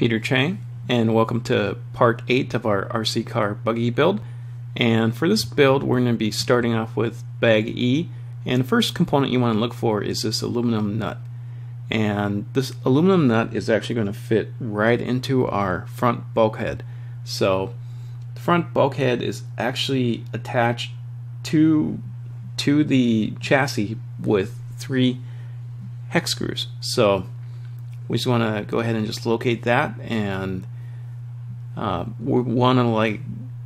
Peter Chang, and welcome to part 8 of our RC car buggy build. And for this build we're going to be starting off with bag E, and the first component you want to look for is this aluminum nut. And this aluminum nut is actually going to fit right into our front bulkhead. So the front bulkhead is actually attached to the chassis with 3 hex screws. So we just want to go ahead and just locate that, and we want to,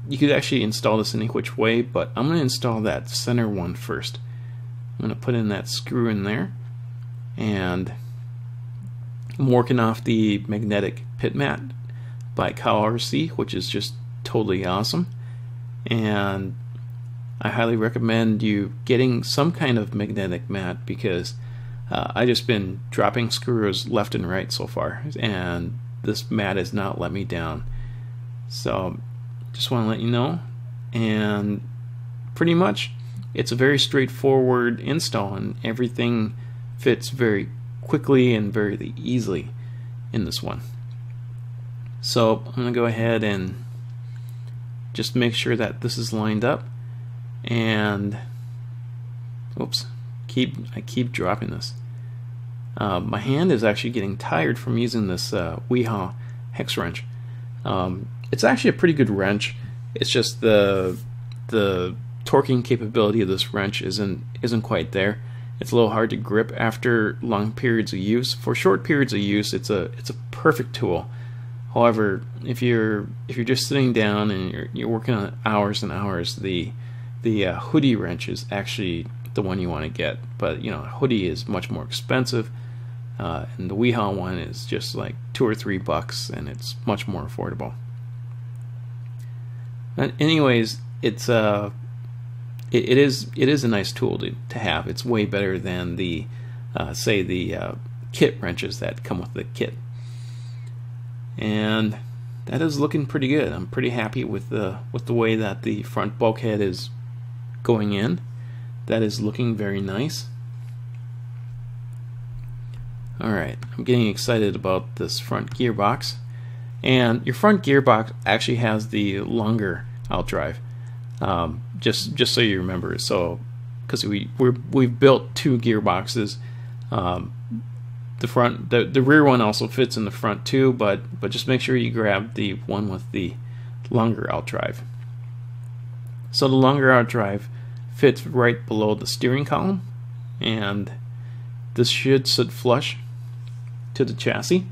you could actually install this any which way, but I'm going to install that center one first. I'm going to put in that screw in there, and I'm working off the magnetic pit mat by Cow RC, which is just totally awesome. And I highly recommend you getting some kind of magnetic mat, because I just been dropping screws left and right so far, and this mat has not let me down. So just want to let you know, and pretty much it's a very straightforward install, and everything fits very quickly and very easily in this one. So I'm going to go ahead and just make sure that this is lined up, and oops, I keep dropping this. My hand is actually getting tired from using this Weehaw hex wrench. It's actually a pretty good wrench. It's just the torquing capability of this wrench isn't quite there. It's a little hard to grip after long periods of use. For short periods of use, it's a perfect tool. However, if you're just sitting down and you're working on hours and hours, the hoodie wrench is actually the one you want to get. But you know, a hoodie is much more expensive, and the Weehaw one is just like $2 or $3, and it's much more affordable. But anyways, it is a nice tool to have. It's way better than the say the kit wrenches that come with the kit. And that is looking pretty good. I'm pretty happy with the way that the front bulkhead is going in. That is looking very nice. Alright, I'm getting excited about this front gearbox. And your front gearbox actually has the longer outdrive. Just so you remember. So, because we've built 2 gearboxes. The rear one also fits in the front too, but just make sure you grab the one with the longer outdrive. So the longer outdrive fits right below the steering column, and this should sit flush to the chassis.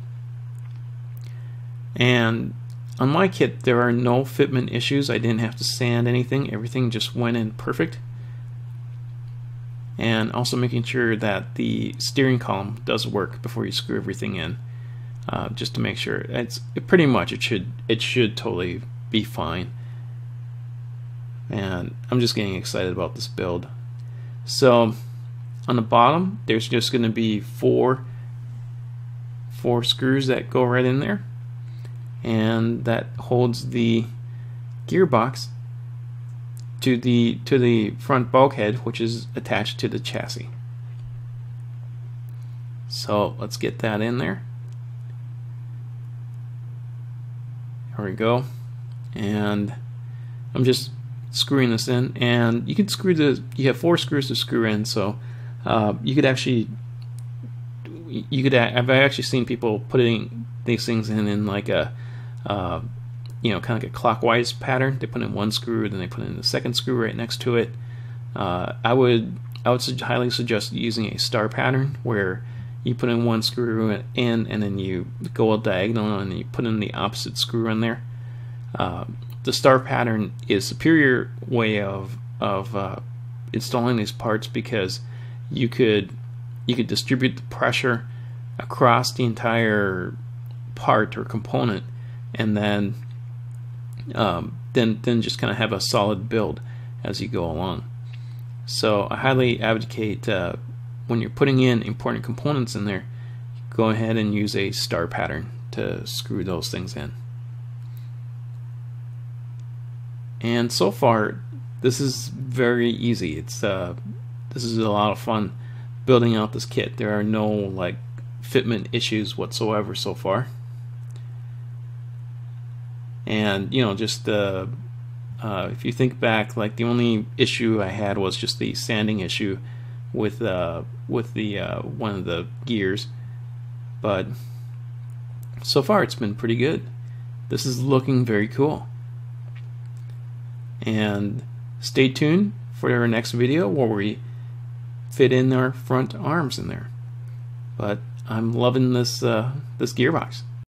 And on my kit there are no fitment issues. I didn't have to sand anything. Everything just went in perfect. And also making sure that the steering column does work before you screw everything in, just to make sure. It should totally be fine. And I'm just getting excited about this build. So on the bottom there's just going to be four screws that go right in there, and that holds the gearbox to the front bulkhead, which is attached to the chassis. So let's get that in there. There we go. And I'm just screwing this in, and you can screw you have 4 screws to screw in. So you could actually I've actually seen people putting these things in like a you know, kind of like a clockwise pattern. They put in 1 screw, then they put in the 2nd screw right next to it. I would highly suggest using a star pattern, where you put in 1 screw in, and then you go diagonal, and then you put in the opposite screw in there. The star pattern is a superior way of installing these parts, because you could distribute the pressure across the entire part or component, and then just kind of have a solid build as you go along. So I highly advocate, when you're putting in important components in there, go ahead and use a star pattern to screw those things in. And so far this is very easy. This is a lot of fun building out this kit. There are no fitment issues whatsoever so far. And just if you think back, like the only issue I had was just the sanding issue with the one of the gears, but so far it's been pretty good. This is looking very cool. And stay tuned for our next video where we fit in our front arms in there. But I'm loving this this gearbox.